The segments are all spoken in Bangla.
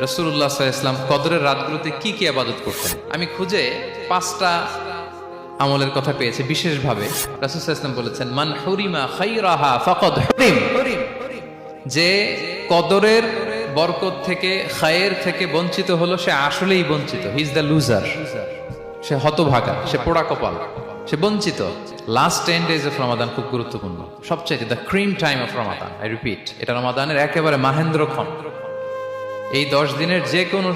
রাসূলুল্লাহ সাল্লাল্লাহু আলাইহি ওয়াসাল্লাম কদরের রাতগুলোতে কি কি ইবাদত করতেন। আমি খুঁজে 5টা আমলের কথা পেয়েছি বিশেষভাবে। রাসূল সাল্লাল্লাহু আলাইহি ওয়াসাল্লাম বলেছেন, মান হুরিমা খায়রাহা ফাকাদ হুরিম, যে কদরের বরকত থেকে, খায়ের থেকে বঞ্চিত হলো, সে আসলেই বঞ্চিত। হি ইজ দ্য লুজার, সে হতভাগা, সে পোড়া কপাল, সে বঞ্চিত। লাস্ট 10 days অফ রমাদান খুব গুরুত্বপূর্ণ, সবচাইতে the cream time of Ramadan. I repeat, এটা রমাদানের একেবারে মাহেন্দ্রক্ষণ। এই 10 দিনের যে কোনো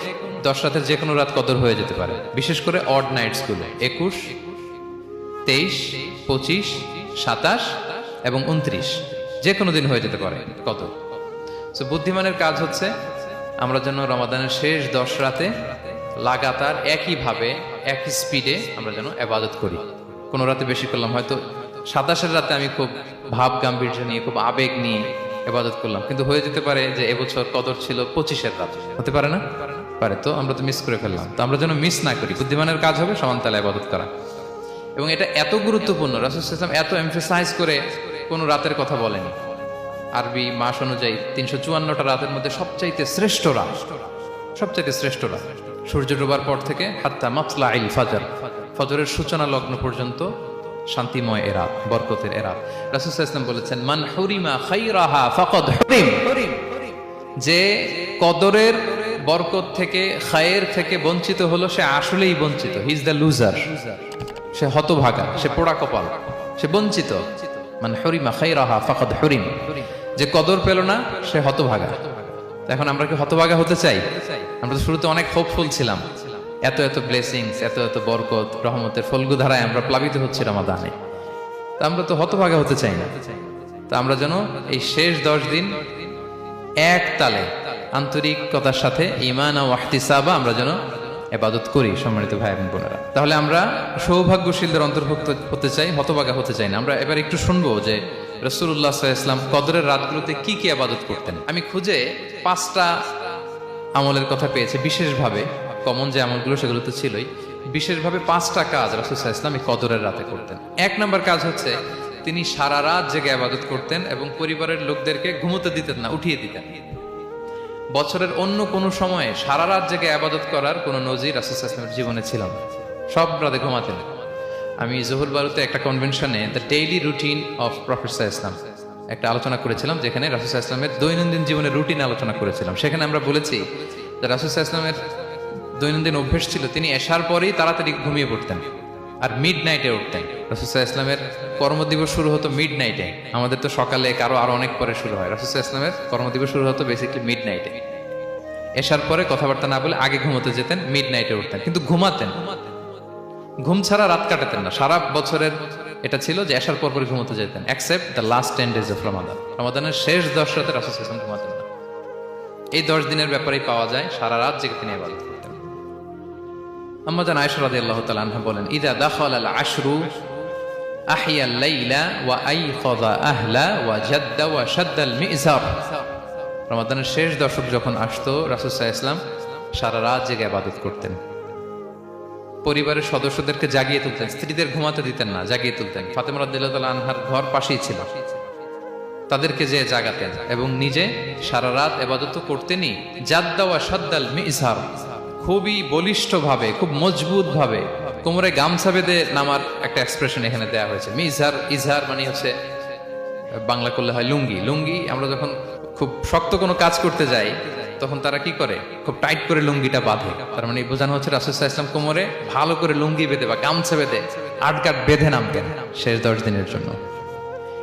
10 রাতের যে কোনো রাত কদর হয়ে যেতে পারে, বিশেষ করে অড নাইটস গুলো 21, 23, 25, 27 এবং 29, যে কোনো দিন হয়ে যেতে পারে কদর। সো বুদ্ধিমানের কাজ হচ্ছে আমরা যেন রমাদানের শেষ 10 রাতে লাগাতার একইভাবে একই স্পিডে আমরা যেন ইবাদত করি। কোনো রাতে বেশি করলাম, হয়তো 27-এর রাতে আমি খুব ভাব গাম্ভীর্য নিয়ে, খুব আবেগ নিয়ে ইবাদত করলাম, কিন্তু হয়ে যেতে পারে যে এবছর কদর ছিল 25-এর রাতে, হতে পারে না? পারে। তো আমরা তো মিস করে ফেললাম। তো আমরা যেন মিস না করি। বুদ্ধিমানের কাজ হবে সমান তালে ইবাদত করা। এবং এটা এত গুরুত্বপূর্ণ, রাসূল সাল্লাল্লাহু আলাইহি ওয়াসাল্লাম এত এমফাসাইজ করে কোনো রাতের কথা বলেনি। আরবি মাস অনুযায়ী 354টা রাতের মধ্যে সবচাইতে শ্রেষ্ঠ রাত, সবচাইতে শ্রেষ্ঠ রাত সূর্য ডোবার পর থেকে হাত্তা মাতলাইল ফাজর, ফজরের সূচনা লগ্ন পর্যন্ত শান্তিময় এ রাত, বরকতের এ রাত। রাসূল সাল্লাল্লাহু আলাইহি ওয়াসাল্লাম বলেছেন, মান হুরিমা খায়রাহা ফাকাদ হুরিম, যে কদরের বরকত থেকে, খায়ের থেকে বঞ্চিত হলো, সে আসলেই বঞ্চিত। হি ইজ দ্য লুজার, সে হতভাগা, সে পোড়া কপাল, সে বঞ্চিত। মান হুরিমা খায়রাহা ফাকাদ হুরিম, যে কদর পেল না সে হতভাগা। এখন আমরা কি হতভাগা হতে চাই? আমরা তো শুরুতে অনেক হোপফুল ছিলাম, এত এত ব্লেসিংস, এত এত বরকত, রহমতের ফলগু ধারায় আমরা প্লাবিত হচ্ছি রমাদানে। তো আমরা তো হতভাগা হতে চাই না। তো আমরা যেন এই শেষ 10 দিন এক তালে আন্তরিকতার সাথে ঈমান ও ইহতিসাবা আমরা যেন ইবাদত করি। সম্মানিত ভাই এবং বোনেরা, তাহলে আমরা সৌভাগ্যশীলদের অন্তর্ভুক্ত হতে চাই, হতভাগা হতে চাই না। আমরা এবার একটু শুনবো যে রাসূলুল্লাহ সাল্লাল্লাহু আলাইহি ওয়াসাল্লাম কদরের রাতগুলোতে কি কি ইবাদত করতেন। আমি খুঁজে 5টা আমলের কথা পেয়েছি বিশেষভাবে। কমন যে আমলগুলো সেগুলো তো ছিলই, বিশেষভাবে 5টা কাজ রাসূল সাল্লাল্লাহু আলাইহি ওয়াসাল্লাম এই কদরের রাতে করতেন। 1 নম্বর কাজ হচ্ছে তিনি সারা রাত জেগে ইবাদত করতেন এবং পরিবারের লোকদেরকে ঘুমোতে দিতেন না, উঠিয়ে দিতেন। বছরের অন্য কোনো সময়ে সারা রাত জেগে ইবাদত করার কোনো নজির রাসূল সাল্লাল্লাহু আলাইহি ওয়াসাল্লামের জীবনে ছিল না। সব রাতে ঘুমাতেন। আমি জহুর বারুতে একটা কনভেনশনে the daily routine of prophet সাল্লাল্লাহু আলাইহি ওয়াসাল্লাম একটা আলোচনা করেছিলাম, যেখানে রাসূল সাল্লাল্লাহু আলাইহি ওয়াসাল্লামের দৈনন্দিন জীবনের রুটিন আলোচনা করেছিলাম। সেখানে আমরা বলেছি যে রাসূল সাল্লাল্লাহু আলাইহি ওয়াসাল্লামের দৈনন্দিন অভ্যেস ছিল তিনি এশার পরেই তাড়াতাড়ি ঘুমিয়ে পড়তেন আর মিড নাইটে উঠতেন। রাসূল সাল্লাল্লাহু আলাইহি ওয়াসাল্লামের কর্মদিবস শুরু হতো মিড নাইটে। আমাদের তো সকালে, কারো আরো অনেক পরে শুরু হয়। রাসূল সাল্লাল্লাহু আলাইহি ওয়াসাল্লামের কর্মদিবস শুরু হতো বেসিক্যালি মিড নাইটে। এশার পরে কথাবার্তা না বলে আগে ঘুমোতে যেতেন, মিড নাইটে উঠতেন, কিন্তু ঘুমাতেন। ঘুম ছাড়া রাত কাটাতেন না। সারা বছরের এটা ছিল যে এশার পর পরে ঘুমোতে যেতেন, except the last 10 days of Ramadan. রমাদানের শেষ 10 রাতে রাসূল সাল্লাল্লাহু আলাইহি ওয়াসাল্লাম ঘুমাতেন না। এই 10 দিনের ব্যাপারেই পাওয়া যায় সারা রাত জেগে তিনি ইবাদত করতেন। আম্মা জান আয়েশা রাদিয়াল্লাহু তাআলা আনহা বলেন, ইযা দাখালাল আশরু আহিয়াল লাইলা ওয়া আইখাযা আহলা ওয়া জাদ্দা ওয়া শাদ্দাল মিজার। রমাদানের শেষ দশক যখন আসতো, রাসূল সাল্লাল্লাহু আলাইহি ওয়াসাল্লাম সারা রাত জেগে ইবাদত করতেন। পরিবারের সদস্যদেরকে জাগিয়ে তুলতেন, স্ত্রীদের ঘুমাতে দিতেন না, জাগিয়ে তুলতেন। ফাতেমা রাদিয়াল্লাহু তাআলা আনহার ঘর পাশেই ছিল, তাদেরকে যে জাগাতেন এবং নিজে সারা রাত ইবাদত করতেনই। জাদ্দা ওয়া শাদ্দাল মিজার, খুবই বলিষ্ঠ ভাবে, খুব মজবুত ভাবে কোমরে গামছা বেঁধে নামার একটা এক্সপ্রেশন এখানে দেওয়া হয়েছে। মিজার, ইজহার মানে হচ্ছে বাংলা করলে হয় লুঙ্গি। লুঙ্গি আমরা যখন খুব শক্ত কোনো কাজ করতে যাই তখন তারা কি করে, খুব টাইট করে লুঙ্গিটা বাঁধে। তার মানে বোঝানো হচ্ছে রাসূল সাল্লাল্লাহু আলাইহি ওয়াসাল্লাম কোমরে ভালো করে লুঙ্গি বেঁধে বা গামছা বেঁধে আটগাট বেঁধে নামতেন শেষ 10 দিনের জন্য।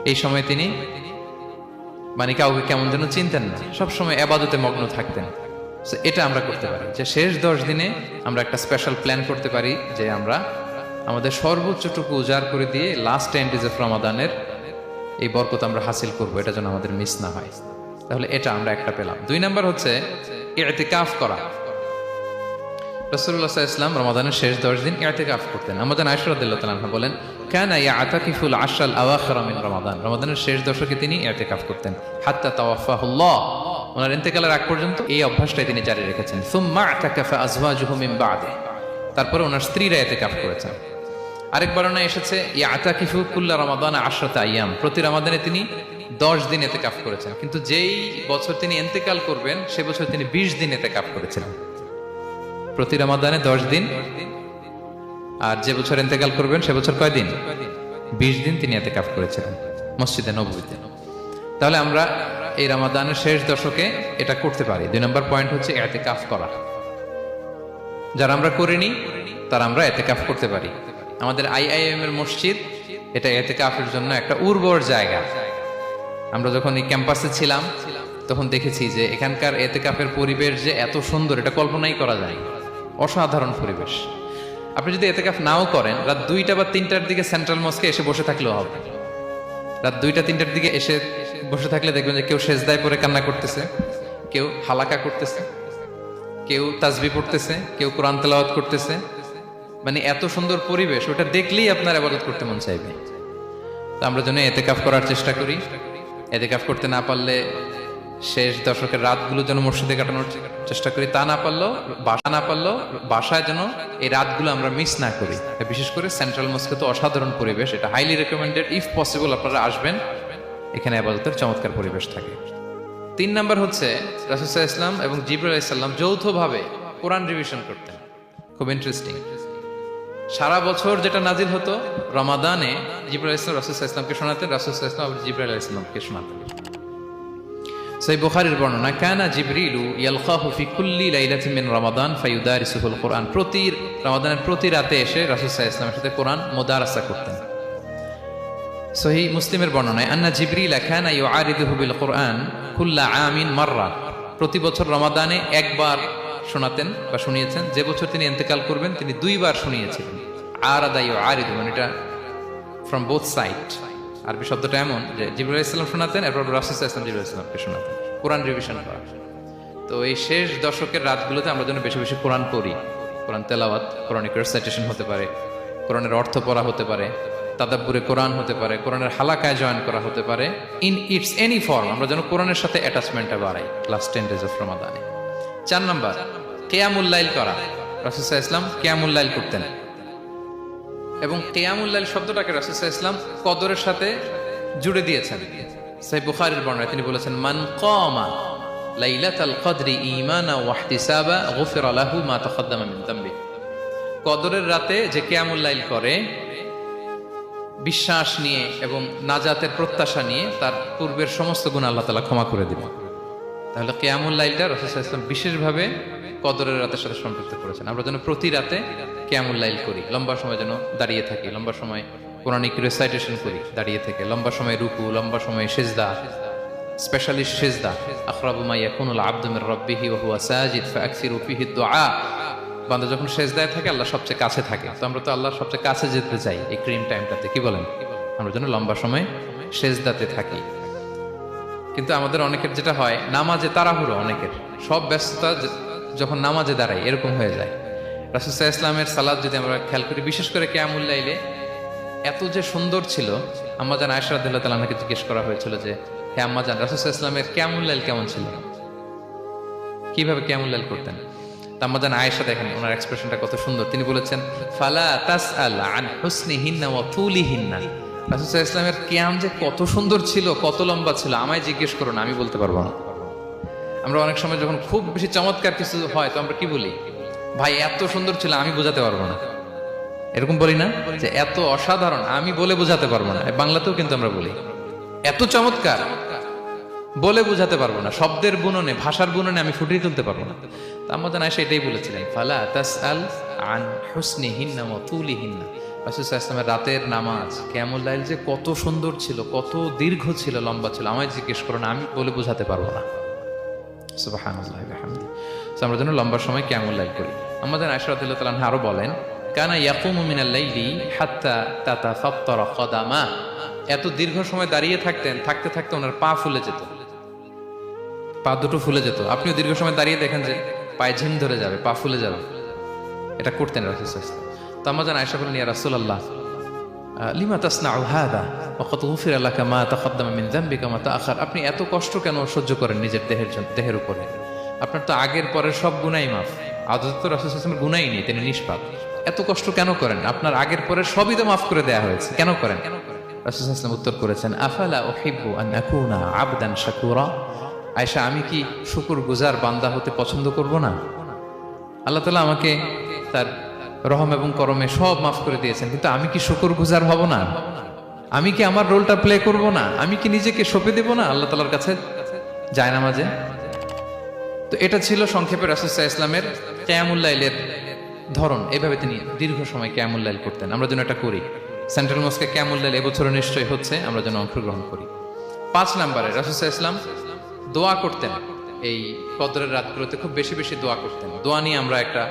এই সময় তিনি মানে কাউকে কেমন যেন চিনতেন না, সবসময় ইবাদতে মগ্ন থাকতেন। এটা আমরা করতে পারি যে শেষ 10 দিনে আমরা একটা স্পেশাল প্ল্যান করতে পারি যে আমরা আমাদের সর্বোচ্চটুকু উজাড় করে দিয়ে লাস্ট 10 days অফ রমাদানের এই বরকত আমরা হাসিল করব, এটা যেন আমাদের মিস না হয়। তাহলে এটা আমরা একটা পেলাম। 2 নাম্বার হচ্ছে ইতিকাফ করা। রাসূলুল্লাহ সাল্লাল্লাহু আলাইহি ওয়াসাল্লাম রমাদানের শেষ 10 দিন ইতিকাফ করতেন। আমাদের আয়েশা রাদিয়াল্লাহু তাআলা আনহা বলেন, কানা ইয়াতাকিফুল আশরাল আওয়াখির মিন রমাদান। রমাদানের শেষ দশকে তিনি ইতিকাফ করতেন হাত্তা তাওয়াফাহুল্লাহ, ওনার ইন্তেকালের আগ পর্যন্ত এই অভ্যাসটাই তিনি জারি রেখেছেন। সুম্মা আতাকাফা আজওয়াজুহু মিন বাদে, তারপরে ওনার স্ত্রীরা ইতিকাফ করেছেন। আরেক বর্ণনায় এসেছে ইয়াতাকিফু কুল্লা রমাদান 10 আইয়াম, প্রতি রমাদানে তিনি 10 দিন ইতিকাফ করেছেন। কিন্তু যেই বছর তিনি ইন্তেকাল করবেন সে বছর তিনি 20 দিন ইতিকাফ করেছিলেন। প্রতি রমাদানে 10 দিন, আর যে বছর ইন্তেকাল করবেন সে বছর কয় দিন? 20 দিন তিনি ইতিকাফ করেছিলেন মসজিদে নববীতে। তাহলে আমরা এই রমাদানের শেষ দশকে এটা করতে পারি। 2 নম্বর পয়েন্ট হচ্ছে ইতিকাফ করা। যারা আমরা করিনি তারা আমরা ইতিকাফ করতে পারি। আমাদের আইআইএম এর মসজিদ এটা ইতিকাফের জন্য একটা উর্বর জায়গা। আমরা যখন এই ক্যাম্পাসে ছিলাম তখন দেখেছি যে এখানকার ইতিকাফের পরিবেশ যে এত সুন্দর এটা কল্পনাই করা যায়। অসাধারণ পরিবেশ। আপনি যদি ইতিকাফ নাও করেন, রাত 2টা বা 3টার দিকে সেন্ট্রাল মস্কে এসে বসে থাকলেও হবে। রাত 2টা 3টার দিকে এসে বসে থাকলে দেখবেন যে কেউ সেজদায় পড়ে কান্না করতেছে, কেউ হালাকা করতেছে, কেউ তাসবিহ পড়তেছে, কেউ কোরআন তেলাওয়াত করতেছে। মানে এত সুন্দর পরিবেশ, ওটা দেখলেই আপনার ইবাদত করতে মন চাইবে। তো আমরা যেন ইতিকাফ করার চেষ্টা করি। ইতিকাফ করতে না পারলে শেষ দশকের রাতগুলো যেন মসজিদে কাটানোর চেষ্টা করি। তা না পারলেও বাসায় যেন এই রাতগুলো আমরা মিস না করি। বিশেষ করে সেন্ট্রাল মস্কে তো অসাধারণ পরিবেশ, এটা হাইলি রেকমেন্ডেড। ইফ পসিবল আপনারা আসবেন, এখানে ইবাদতের চমৎকার পরিবেশ থাকে। 3 নাম্বার হচ্ছে রাসূল সাল্লাল্লাহু আলাইহি ওয়াসাল্লাম এবং জিবরাইল আলাইহিস সালাম যৌথভাবে কোরআন রিভিশন করতেন। খুব ইন্টারেস্টিং। সারা বছর যেটা নাজিল হতো, রমাদানে জিবরাইল আলাইহিস সালাম রাসূল সাল্লাল্লাহু আলাইহি ওয়াসাল্লামকে শোনাতেন, রাসূল সাল্লাল্লাহু আলাইহি ওয়াসাল্লাম আবার জিবরাইল আলাইহিস সালামকে শোনাতেন। সহিহ বুখারীর বর্ণনা, কানা জিবরিলু ইয়ালকাহু ফি কুল্লি লাইলাতিন মিন রমাদান ফায়ুদারিসুহুল কুরআন। প্রতি রমাদানের প্রতি রাতে এসে রাসূল সাল্লাল্লাহু আলাইহি ওয়াসাল্লামের সাথে কোরআন মুদারাসা করতেন। সহিহ মুসলিমের বর্ণনায়, আন্না জিবরিল কানা ইউআরিদুহু বিল কুরআন কুল্লা আমিন মাররা। প্রতি বছর রমাদানে একবার শোনাতেন বা শুনিয়েছেন। যে বছর তিনি ইন্তেকাল করবেন তিনি 2 বার শুনিয়েছিলেন। আরাদা ইউআরিদু, মানে এটা ফ্রম বোথ সাইড। আরবি শব্দটা এমন যে জিবরাইল আলাইহিস সালাম শোনাতেন, এরপর রাসূল সাল্লাল্লাহু আলাইহি ওয়াসাল্লাম জিবরাইল আলাইহিস সালামকে শোনাতেন। কোরআন রিভিশন করা। তো এই শেষ দশকের রাতগুলোতে আমরা যেন বেশি বেশি কোরআন পড়ি। কোরআন তেলাওয়াত, কোরআনিক রেসাইটেশন হতে পারে, কোরআনের অর্থ পড়া হতে পারে, তাদাব্বুরে কোরআন হতে পারে, কোরআনের হালাকায় জয়েন করা হতে পারে। ইন ইটস এনি ফর্ম আমরা যেন কোরআনের সাথে অ্যাটাচমেন্টটা বাড়াই লাস্ট 10 days অফ রমাদানে। 4 নাম্বার, কিয়ামুল লাইল করা। রাসূল সাল্লাল্লাহু আলাইহি ওয়াসাল্লাম কিয়ামুল লাইল করতেন এবং কিয়ামুল লাইল শব্দটাকে রাসূল সাল্লাল্লাহু আলাইহি ওয়াসাল্লাম কদরের সাথে জুড়ে দিয়েছেন। সহিহ বুখারীর বর্ণনায় তিনি বলেছেন, মান কামা লাইলাতাল কদরি ঈমানা ওয়া ইহতিসাবা গুফিরা লাহু মা তাকাদ্দামা মিন যামবি। কদরের রাতে যে কিয়ামুল লাইল করে বিশ্বাস নিয়ে এবং নাজাতের প্রত্যাশা নিয়ে, তার পূর্বের সমস্ত গুনাহ আল্লাহ তাআলা ক্ষমা করে দিবেন। তাহলে কিয়ামুল লাইলটা রাসূল সাল্লাল্লাহু আলাইহি ওয়াসাল্লাম বিশেষভাবে কদরের রাতের সাথে সম্পৃক্ত করেছেন। আমরা যেন প্রতি রাতে কিয়ামুল লাইল করি, লম্বা সময় যেন দাঁড়িয়ে থাকি, লম্বা সময় কোরআনিক রেসাইটেশন করি দাঁড়িয়ে থেকে, লম্বা সময় রুকু, লম্বা সময় সিজদা, স্পেশালি সিজদা। আখরাবু মা ইয়াকুনুল আবদু মির রাব্বিহি ওয়া হুয়া সাজিদ ফাআকসিরু ফিহি দুআ। বান্দা যখন সিজদায় থাকে আল্লাহ সবচেয়ে কাছে থাকে। তো আমরা তো আল্লাহর সবচেয়ে কাছে যেতে চাই এই ক্রিম টাইমটাতে, কি বলেন? আমরা যেন লম্বা সময় সিজদাতে থাকি। কিন্তু আমাদের অনেকের যেটা হয়, নামাজে তাড়াহুড়ো, অনেকের সব ব্যস্ততা যখন নামাজে দাঁড়াই এরকম হয়ে যায়। রাসূল সাল্লাল্লাহু আলাইহি ওয়াসাল্লামের সালাত যদি আমরা খেয়াল করি, বিশেষ করে কিয়ামুল লাইলে এত যে সুন্দর ছিল। আম্মাজান আয়েশা রাদিয়াল্লাহু তাআলা আনহাকে জিজ্ঞেস করা হয়েছিল যে, হে আম্মাজান, রাসূল সাল্লাল্লাহু আলাইহি ওয়াসাল্লামের কিয়ামুল লাইল কেমন ছিল, কিভাবে কিয়ামুল লাইল করতেন? আম্মাজান আয়েশা, দেখেন ওনার এক্সপ্রেশনটা কত সুন্দর। তিনি বলেছেন, ফালা তাসআল আন হুসনিহিন্না ওয়া তুলিহিন্না। রাসূল সাল্লাল্লাহু আলাইহি ওয়াসাল্লামের কিয়াম যে কত সুন্দর ছিল, কত লম্বা ছিল, আমায় জিজ্ঞেস করো না, আমি বলতে পারবো না। আমরা অনেক সময় যখন খুব বেশি চমৎকার কিছু হয় তো আমরা কি বলি, ভাই এত সুন্দর ছিল, আমি বোঝাতে পারবো না। এরকম বলি না যে এত অসাধারণ, আমি বলে বোঝাতে পারবো না। বাংলাতেও কিন্তু আমরা বলি এত চমৎকার, বলে বোঝাতে পারবো না, শব্দের বুননে, ভাষার বুননে আমি ফুটিয়ে তুলতে পারবো না। তো আম্মাজান আয়েশা এটাই বলেছিলেন, ফালা তাসআল আন হুসনিহিন্না ওয়া তুলিহিন্না। রাসূল সাল্লাল্লাহু আলাইহি ওয়াসাল্লামের রাতের নামাজ কিয়ামুল লাইল যে কত সুন্দর ছিল, কত দীর্ঘ ছিল, লম্বা ছিল, আমায় জিজ্ঞেস করো না, আমি বলে বোঝাতে পারবো না। সুবহানাল্লাহি ওয়া বিহামদিহি। আমরা যেন লম্বা সময় কিয়ামুল লাইল করি। আম্মাজান আয়েশা রাদিয়াল্লাহু তাআলা আনহা আরো বলেন, কানা ইয়াকুমু মিনাল লাইলি হাত্তা তাতাফাত্তারা কদামা। এত দীর্ঘ সময় দাঁড়িয়ে থাকতেন, থাকতে থাকতে ওনার পা ফুলে যেত, পা দুটো ফুলে যেত। আপনিও দীর্ঘ সময় দাঁড়িয়ে দেখেন যে পায়ে ঝিম ধরে যাবে, পা ফুলে যাবে, এটা করতেন রাসূল সাল্লাল্লাহু আলাইহি ওয়াসাল্লাম। তো আম্মাজান আয়েশা বলেন, ইয়া রাসূলুল্লাহ লিমা তাসনাউ হাযা ওয়া ক্বাদ গুফিরা লাকা মা তাকাদ্দামা মিন যামবিকা ওয়া মা তাআখার। আপনি এত কষ্ট কেন সহ্য করেন নিজের দেহের উপরে? আপনার তো আগের পরের সব গুনাহই মাফ। আদতে তো রাসূল সাল্লাল্লাহু আলাইহি ওয়াসাল্লামের গুনাহই নেই, তিনি নিষ্পাপ। এত কষ্ট কেন করেন? আপনার আগের পরে সবই তো মাফ করে দেয়া হয়েছে, কেন করেন? রাসূল সাল্লাল্লাহু আলাইহি ওয়াসাল্লাম উত্তর করেছেন, আফালা উহিব্বু আন আকুনা আবদান শাকুরা। আয়েশা, আমি কি শুকরগুজার বান্দা হতে পছন্দ করব না? আল্লাহ তাআলা আমাকে তার রহম এবং করমে সব মাফ করে দিয়েছেন, কিন্তু আমি কি শুকরগুজার হব না? আমি কি আমার রোলটা প্লে করব না? আমি কি নিজেকে সঁপে দেব না আল্লাহ তাআলার কাছে জায়নামাজে? তো এটা ছিল সংক্ষেপে রাসূল সাল্লাল্লাহু আলাইহি ওয়াসাল্লামের কিয়ামুল লাইলের ধরন। এইভাবে তিনি দীর্ঘ সময় কিয়ামুল লাইল করতেন। আমরা যেন এটা করি। সেন্ট্রাল মস্কে কিয়ামুল লাইল এবছর নিশ্চয়ই হচ্ছে, আমরা যেন অংশগ্রহণ করি। 5 নম্বরে রাসূল সাল্লাল্লাহু আলাইহি ওয়াসাল্লাম দোয়া করতেন। এই কদরের রাতগুলোতে খুব বেশি বেশি দোয়া করতেন। দোয়া নিয়ে আমরা একটা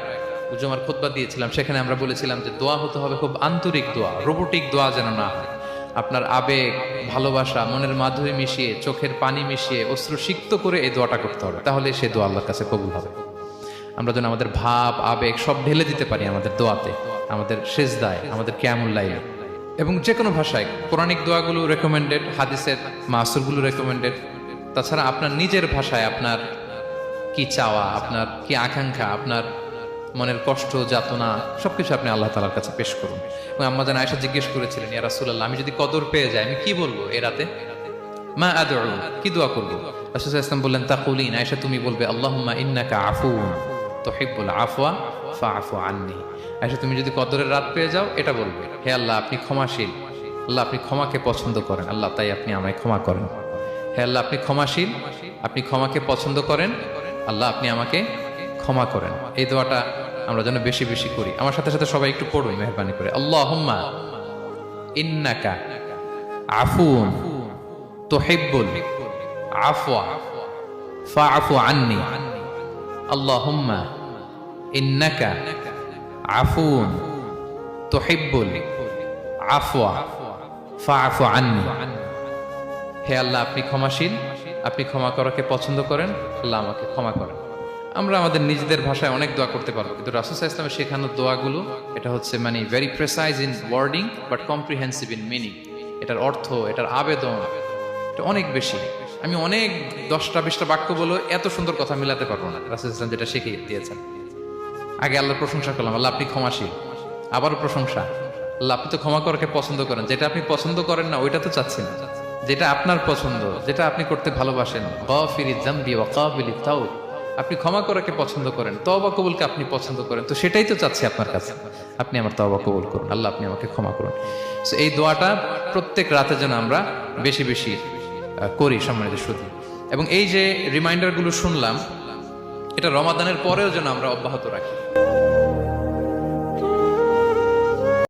জুমার খুতবা দিয়েছিলাম, সেখানে আমরা বলেছিলাম যে দোয়া হতে হবে খুব আন্তরিক দোয়া, রোবোটিক দোয়া যেন না হয়। আপনার আবেগ, ভালোবাসা, মনের মাধুরী মিশিয়ে, চোখের পানি মিশিয়ে, অশ্রু সিক্ত করে এই দোয়াটা করতে হবে, তাহলে সে দোয়া আল্লাহর কাছে কবুল হবে। আমরা যেন আমাদের ভাব, আবেগ সব ঢেলে দিতে পারি আমাদের দোয়াতে, আমাদের সেজদায়, আমাদের কিয়ামুল লাইলে। এবং যে কোনো ভাষায় কোরআনিক দোয়াগুলো রেকমেন্ডেড, হাদিসের মাসুরগুলো রেকমেন্ডেড। তাছাড়া আপনার নিজের ভাষায় আপনার কি চাওয়া, আপনার কি আকাঙ্ক্ষা, আপনার মনের কষ্ট, যাতনা সবকিছু আপনি আল্লাহ তাআলার কাছে পেশ করুন। এবং আম্মা জান আয়েশা জিজ্ঞেস করেছিলেন, ইয়া রাসূলুল্লাহ, আমি যদি কদর পেয়ে যাই আমি কি বলবো এই রাতে? মা আদউ, কি দোয়া করব? রাসূল সাল্লাল্লাহু আলাইহি ওয়াসাল্লাম বললেন, তাকুলিন, আয়েশা তুমি বলবে, আল্লাহুম্মা ইন্নাকা আফুউন তুহিব্বুল আফওয়া ফাআফু আন্নি। আয়েশা তুমি যদি কদরের রাত পেয়ে যাও এটা বলবে, হে আল্লাহ আপনি ক্ষমাশীল, আল্লাহ আপনি ক্ষমাকে পছন্দ করেন, আল্লাহ তাই আপনি আমায় ক্ষমা করেন। হে আল্লাহ আপনি ক্ষমাশীল, আপনি ক্ষমাকে পছন্দ করেন, আল্লাহ আপনি আমাকে ক্ষমা করেন। এই দোয়াটা আমরা যেন বেশি বেশি করি। আমার সাথে সাথে সবাই একটু পড়ুন মেহরবানি করে। আল্লাহুম্মা ইন্নাকা আফুউন তুহিব্বুল আফওয়া ফাআফু আন্নি। আল্লাহুম্মা ইন্নাকা আফুউন তুহিব্বুল আফওয়া ফাআফু আন্নি। হে আল্লাহ আপনি ক্ষমাশীল, আপনি ক্ষমা করাকে পছন্দ করেন, আল্লাহ আমাকে ক্ষমা করেন। আমরা আমাদের নিজেদের ভাষায় অনেক দোয়া করতে পারবো, কিন্তু রাসূল সাল্লাল্লাহু আলাইহি ওয়াসাল্লামের শেখানো দোয়াগুলো এটা হচ্ছে মানে very precise in wording but comprehensive in meaning. এটার অর্থ, এটার আবেদন এটা অনেক বেশি। আমি অনেক 10টা-20টা বাক্য বলে এত সুন্দর কথা মিলাতে পারবো না। রাসূল সাল্লাল্লাহু আলাইহি ওয়াসাল্লাম যেটা শিখিয়ে দিয়েছেন, আগে আল্লাহর প্রশংসা করলাম, আল্লাহ আপনি ক্ষমাশীল, আবারও প্রশংসা, আল্লাহ আপনি তো ক্ষমা করাকে পছন্দ করেন। যেটা আপনি পছন্দ করেন না ওইটা তো চাচ্ছি না, যেটা আপনার পছন্দ, যেটা আপনি করতে ভালোবাসেন, গাফিরিয যামবি ওয়া কাবিলিত তাওব, আপনি ক্ষমা করাকে পছন্দ করেন, তওবা কবুলকে আপনি পছন্দ করেন, তো সেটাই তো চাচ্ছি আপনার কাছে, আপনি আমার তওবা কবুল করুন, আল্লাহ আপনি আমাকে ক্ষমা করুন। সো এই দোয়াটা প্রত্যেক রাতে যেন আমরা বেশি বেশি করি সম্মানিত শ্রোতা। এবং এই যে রিমাইন্ডারগুলো শুনলাম, এটা রমাদানের পরেও যেন আমরা অব্যাহত রাখি।